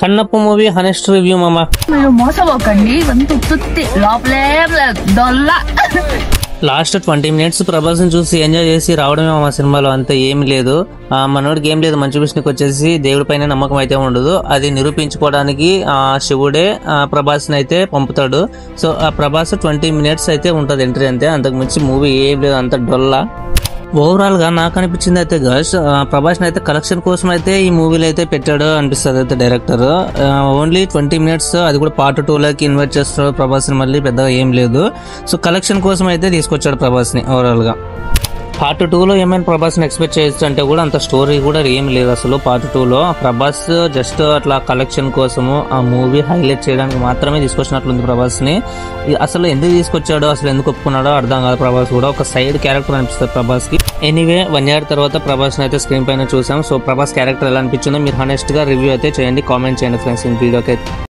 Kannappa movie honest review మామ. మీరు మోసపోకండి, లోపలే డొల్ల. లాస్ట్ 20 minutes ప్రభాస్ ని చూసి ఎంజాయ్ చేసి రావడమే మా సినిమాలో, అంతే ఏమి లేదు. మనోడికి ఏం లేదు, మంచు విష్ణుకి వచ్చేసి దేవుడి పైన నమ్మకం అయితే ఉండదు. అది నిరూపించుకోవడానికి శివుడే ప్రభాస్ ని అయితే పంపుతాడు. సో ఆ ప్రభాస్ 20 minutes అయితే ఉంటది ఎంట్రీ, అంతే. అంతకు మించి మూవీ ఏం లేదు, అంత డొల్లా. ఓవరాల్ గా నాకు అనిపించింది అయితే గర్ల్స్, ప్రభాస్ అయితే కలెక్షన్ కోసం అయితే ఈ మూవీలో అయితే పెట్టాడు అనిపిస్తుంది అయితే డైరెక్టర్. ఓన్లీ 20 minutes, అది కూడా పార్ట్ 2 లోకి ఇన్వైట్ చేస్తాడు ప్రభాస్ ని, మళ్ళీ పెద్దగా ఏం లేదు. సో కలెక్షన్ కోసం అయితే తీసుకొచ్చాడు ప్రభాస్ ని. ఓవరాల్ గా పార్ట్ 2 లో ఏమైనా ప్రభాస్ ని ఎక్స్పెక్ట్ చేయొచ్చు అంటే కూడా అంత స్టోరీ కూడా ఏం లేదు అసలు. పార్ట్ 2 లో ప్రభాస్ జస్ట్ అట్లా కలెక్షన్ కోసము ఆ మూవీ హైలైట్ చేయడానికి మాత్రమే తీసుకొచ్చినట్లుంది ప్రభాస్ ని. అసలు ఎందుకు తీసుకొచ్చాడో, అసలు ఎందుకు ఒప్పుకున్నాడో అర్థం కాదు. ప్రభాస్ కూడా ఒక సైడ్ క్యారెక్టర్ అనిపిస్తుంది ప్రభాస్ కి. ఎనీవే 1 year తర్వాత ప్రభాస్ ని అయితే స్క్రీన్ పైన చూసాం. సో ప్రభాస్ క్యారెక్టర్ ఎలా అనిపించిందో మీరు హానెస్ట్ గా రివ్యూ అయితే చేయండి, కామెంట్ చేయండి ఫ్రెండ్స్ ఈ వీడియోకి.